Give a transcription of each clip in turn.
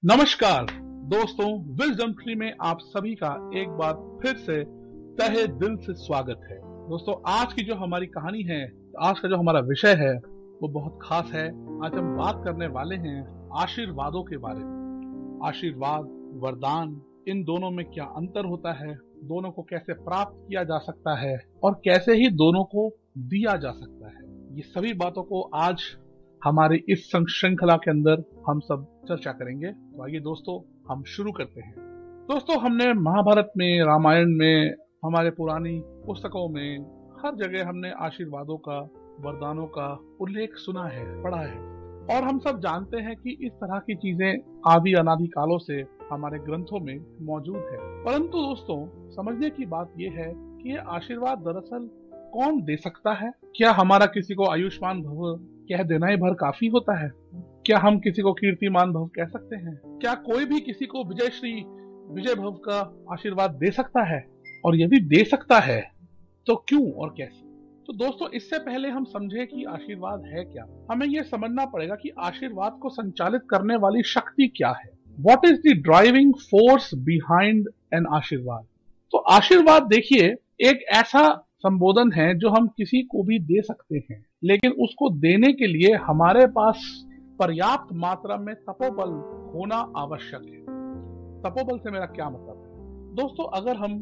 नमस्कार दोस्तों, wisdom tree में आप सभी का एक बार फिर से तहे दिल से स्वागत है। दोस्तों, आज की जो हमारी कहानी है, आज का जो हमारा विषय है वो बहुत खास है। आज हम बात करने वाले हैं आशीर्वादों के बारे में। आशीर्वाद, वरदान, इन दोनों में क्या अंतर होता है, दोनों को कैसे प्राप्त किया जा सकता है और कैसे ही दोनों को दिया जा सकता है, ये सभी बातों को आज हमारी इस श्रृंखला के अंदर हम सब चर्चा करेंगे। तो आइए दोस्तों, हम शुरू करते हैं। दोस्तों, हमने महाभारत में, रामायण में, हमारे पुरानी पुस्तकों में हर जगह हमने आशीर्वादों का, वरदानों का उल्लेख सुना है, पढ़ा है, और हम सब जानते हैं कि इस तरह की चीजें आदि अनादि कालों से हमारे ग्रंथों में मौजूद है। परंतु दोस्तों, समझने की बात यह है कि ये आशीर्वाद दरअसल कौन दे सकता है? क्या हमारा किसी को आयुष्मान भव कह देना ही भर काफी होता है? क्या हम किसी को कीर्तिमान भव कह सकते हैं? क्या कोई भी किसी को विजय श्री, विजय भव का आशीर्वाद दे सकता है? और यदि दे सकता है तो क्यों और कैसे? तो दोस्तों, इससे पहले हम समझे कि आशीर्वाद है क्या, हमें यह समझना पड़ेगा कि आशीर्वाद को संचालित करने वाली शक्ति क्या है। What is the driving force behind an आशीर्वाद? तो आशीर्वाद देखिए, एक ऐसा संबोधन है जो हम किसी को भी दे सकते हैं, लेकिन उसको देने के लिए हमारे पास पर्याप्त मात्रा में तपोबल होना आवश्यक है। तपोबल से मेरा क्या मतलब है? दोस्तों, अगर हम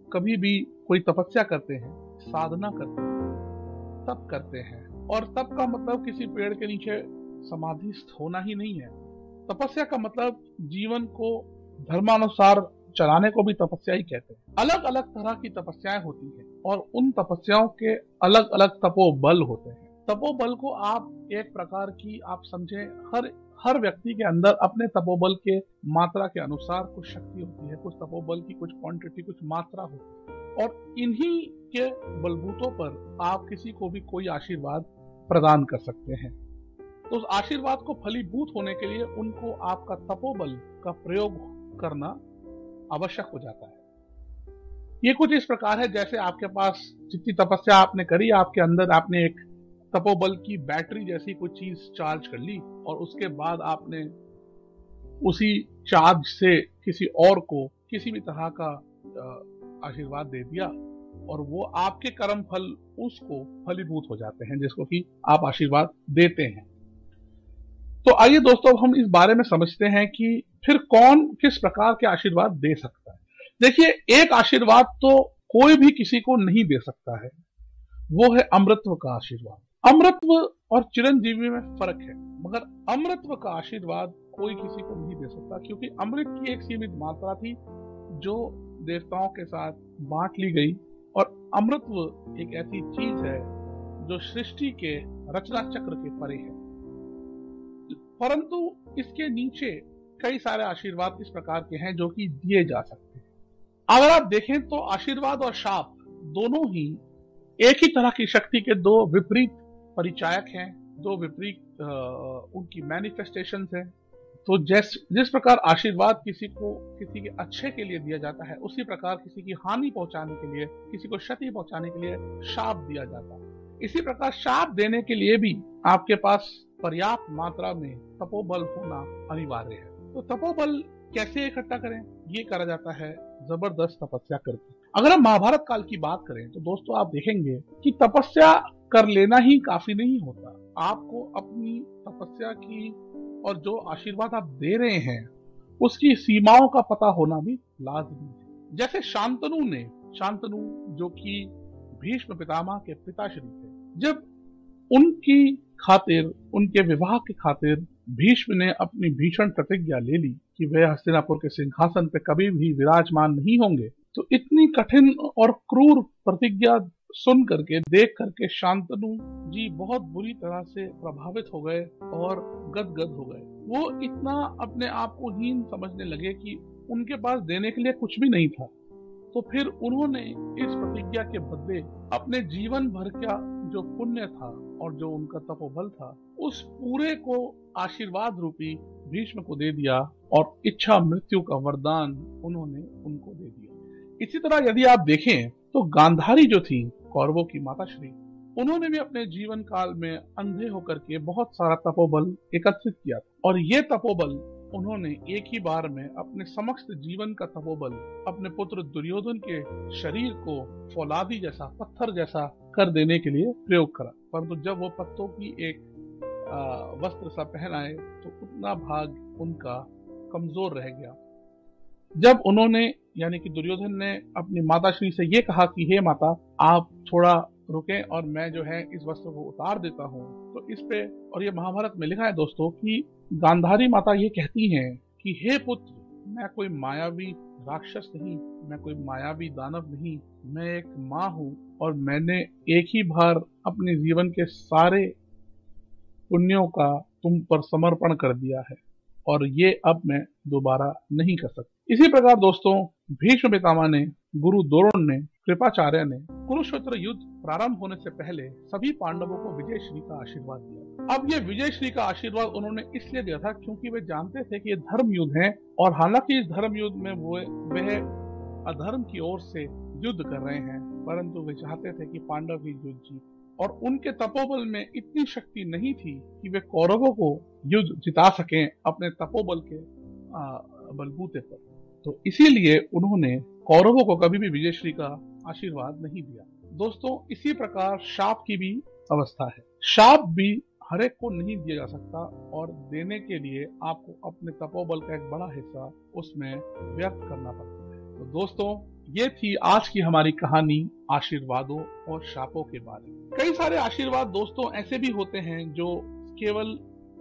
कभी भी कोई तपस्या करते हैं, साधना करते हैं, तप करते हैं, और तप का मतलब किसी पेड़ के नीचे समाधिस्थ होना ही नहीं है। तपस्या का मतलब जीवन को धर्मानुसार चलाने को भी तपस्या ही कहते हैं। अलग अलग तरह की तपस्याएं होती हैं और उन तपस्याओं के अलग अलग तपोबल होते हैं। तपोबल को आप एक प्रकार की, आप समझे, हर व्यक्ति के अंदर अपने तपोबल के मात्रा के अनुसार कुछ शक्ति होती है, कुछ तपोबल की कुछ क्वांटिटी, कुछ मात्रा होती है, और इन्हीं के बलबूतों पर आप किसी को भी कोई आशीर्वाद प्रदान कर सकते हैं। तो उस आशीर्वाद को फलीभूत होने के लिए उनको आपका तपोबल का प्रयोग करना आवश्यक हो जाता है। ये कुछ इस प्रकार है, जैसे आपके पास जितनी तपस्या आपने करी, आपके अंदर आपने एक तपोबल की बैटरी जैसी कुछ चीज चार्ज कर ली, और उसके बाद आपने उसी चार्ज से किसी और को किसी भी तरह का आशीर्वाद दे दिया, और वो आपके कर्म फल उसको फलीभूत हो जाते हैं, जिसको कि आप आशीर्वाद देते हैं। तो आइए दोस्तों, हम इस बारे में समझते हैं कि फिर कौन किस प्रकार के आशीर्वाद दे सकता है। देखिए, एक आशीर्वाद तो कोई भी किसी को नहीं दे सकता है, वो है अमृतत्व का आशीर्वाद। अमृतत्व और चिरंजीवी में फर्क है, मगर अमृतत्व का आशीर्वाद कोई किसी को नहीं दे सकता, क्योंकि अमृत की एक सीमित मात्रा थी जो देवताओं के साथ बांट ली गई, और अमृतत्व एक ऐसी चीज है जो सृष्टि के रचना चक्र के परे है। परंतु इसके नीचे कई सारे आशीर्वाद इस प्रकार के हैं जो कि दिए जा सकते हैं। अगर आप देखें तो आशीर्वाद और शाप दोनों ही एक ही तरह की शक्ति के दो विपरीत परिचायक हैं, दो विपरीत उनकी मैनिफेस्टेशंस हैं। तो जिस प्रकार आशीर्वाद किसी को किसी के अच्छे के लिए दिया जाता है, उसी प्रकार किसी की हानि पहुंचाने के लिए, किसी को क्षति पहुंचाने के लिए शाप दिया जाता है। इसी प्रकार शाप देने के लिए भी आपके पास पर्याप्त मात्रा में तपोबल होना अनिवार्य है। तो तपोबल कैसे इकट्ठा करें? ये करा जाता है जबरदस्त तपस्या करके। अगर हम महाभारत काल की बात करें तो दोस्तों, आप देखेंगे कि तपस्या कर लेना ही काफी नहीं होता। आपको अपनी तपस्या की और जो आशीर्वाद आप दे रहे हैं उसकी सीमाओं का पता होना भी लाजमी है। जैसे शांतनु जो कि भीष्म पितामह के पिताश्री थे, जब उनकी खातिर, उनके विवाह की खातिर भीष्म ने अपनी भीषण प्रतिज्ञा ले ली कि वे हस्तिनापुर के सिंहासन पे कभी भी विराजमान नहीं होंगे, तो इतनी कठिन और क्रूर प्रतिज्ञा सुन करके, देख करके शांतनु जी बहुत बुरी तरह से प्रभावित हो गए और गदगद हो गए। वो इतना अपने आप को हीन समझने लगे कि उनके पास देने के लिए कुछ भी नहीं था। तो फिर उन्होंने इस प्रतिज्ञा के बदले अपने जीवन भर का जो पुण्य था और जो उनका तपोबल था, उस पूरे को आशीर्वाद रूपी भीष्म को दे दिया, और इच्छा मृत्यु का वरदान उन्होंने उनको दे दिया। इसी तरह यदि आप देखें तो गांधारी जो थी, कौरवों की माताश्री, उन्होंने भी अपने जीवन काल में अंधे होकर के बहुत सारा तपोबल एकत्रित किया था, और ये तपोबल उन्होंने एक ही बार में अपने समस्त जीवन का तपोबल अपने पुत्र दुर्योधन के शरीर को फौलादी जैसा, पत्थर जैसा कर देने के लिए प्रयोग करा। परंतु जब वो पत्तों की एक वस्त्र सा पहनाए तो उतना भाग उनका कमजोर रह गया। जब उन्होंने यानी कि दुर्योधन ने अपनी माता श्री से ये कहा कि हे माता, आप थोड़ा रुकें और मैं जो है इस वस्त्र को उतार देता हूँ, तो इस पे, और ये महाभारत में लिखा है दोस्तों कि गांधारी माता ये कहती हैं कि हे पुत्र, मैं कोई मायावी राक्षस नहीं, मैं कोई मायावी दानव नहीं, मैं एक माँ हूँ और मैंने एक ही बार अपने जीवन के सारे पुण्यों का तुम पर समर्पण कर दिया है और ये अब मैं दोबारा नहीं कर सकती। इसी प्रकार दोस्तों, भीष्म पितामह ने, गुरु द्रोण ने, कृपाचार्य ने कुरुक्षेत्र युद्ध प्रारंभ होने से पहले सभी पांडवों को विजय श्री का आशीर्वाद दिया। अब ये विजय श्री का आशीर्वाद उन्होंने इसलिए दिया था क्योंकि वे जानते थे कि ये धर्म युद्ध है और हालांकि इस धर्म युद्ध में वह अधर्म की ओर से युद्ध कर रहे हैं, परंतु वे चाहते थे कि पांडव ही युद्ध जीत, और उनके तपोबल में इतनी शक्ति नहीं थी कि वे कौरवों को युद्ध जिता सकें अपने तपोबल के बलबूते पर। तो इसीलिए उन्होंने कौरवों को कभी भी विजयश्री का आशीर्वाद नहीं दिया। दोस्तों, इसी प्रकार शाप की भी अवस्था है। शाप भी हर एक को नहीं दिया जा सकता और देने के लिए आपको अपने तपोबल का एक बड़ा हिस्सा उसमें व्यक्त करना पड़ता है। तो दोस्तों, ये थी आज की हमारी कहानी आशीर्वादों और शापों के बारे में। कई सारे आशीर्वाद दोस्तों ऐसे भी होते हैं जो केवल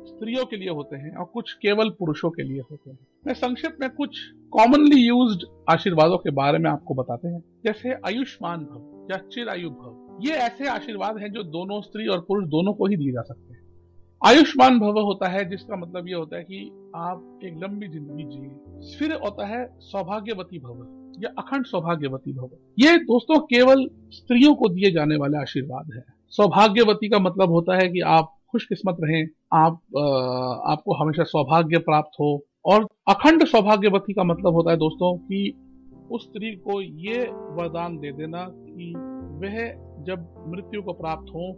स्त्रियों के लिए होते हैं और कुछ केवल पुरुषों के लिए होते हैं। मैं संक्षिप्त में कुछ कॉमनली यूज्ड आशीर्वादों के बारे में आपको बताते हैं, जैसे आयुष्मान भव या चिरायु भव। ये ऐसे आशीर्वाद हैं जो दोनों स्त्री और पुरुष दोनों को ही दिए जा सकते हैं। आयुष्मान भव होता है जिसका मतलब ये होता है कि आप एक लंबी जिंदगी जिए। फिर होता है सौभाग्यवती भव या अखंड सौभाग्यवती भव। ये दोस्तों केवल स्त्रियों को दिए जाने वाले आशीर्वाद है। सौभाग्यवती का मतलब होता है कि आप खुशकिस्मत रहें, आपको हमेशा सौभाग्य प्राप्त हो। और अखंड सौभाग्यवती का मतलब होता है दोस्तों कि उस स्त्री को ये वरदान दे देना कि वह जब मृत्यु को प्राप्त हो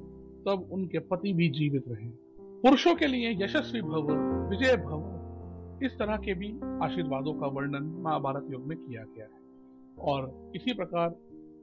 तब उनके पति भी जीवित रहें। पुरुषों के लिए यशस्वी भव, विजय भव, इस तरह के भी आशीर्वादों का वर्णन महाभारत युग में किया गया है। और इसी प्रकार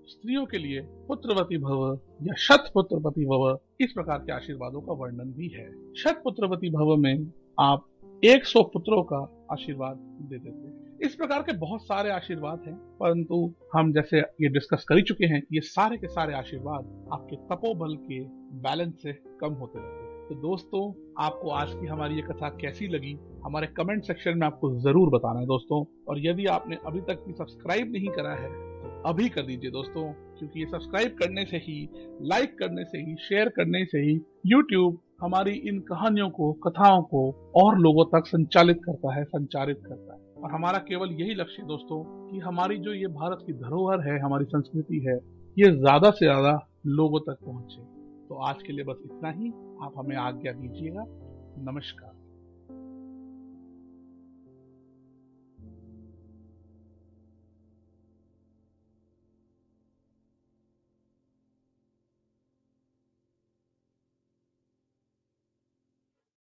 स्त्रियों के लिए पुत्रवती भव या शतपुत्रवती भव, इस प्रकार के आशीर्वादों का वर्णन भी है। शतपुत्रवती भव में आप 100 पुत्रों का आशीर्वाद दे देते हैं। इस प्रकार के बहुत सारे आशीर्वाद हैं, परंतु हम जैसे ये डिस्कस कर ही चुके हैं, ये सारे के सारे आशीर्वाद आपके तपोबल के बैलेंस से कम होते रहते हैं। तो दोस्तों, आपको आज की हमारी ये कथा कैसी लगी हमारे कमेंट सेक्शन में आपको जरूर बताना है दोस्तों। और यदि आपने अभी तक भी सब्सक्राइब नहीं करा है तो अभी कर दीजिए दोस्तों, क्योंकि ये सब्सक्राइब करने से ही, लाइक करने से ही, शेयर करने से ही YouTube हमारी इन कहानियों को, कथाओं को और लोगों तक संचारित करता है। और हमारा केवल यही लक्ष्य दोस्तों कि हमारी जो ये भारत की धरोहर है, हमारी संस्कृति है, ये ज्यादा से ज्यादा लोगों तक पहुंचे। तो आज के लिए बस इतना ही। आप हमें आज्ञा दीजिएगा। नमस्कार।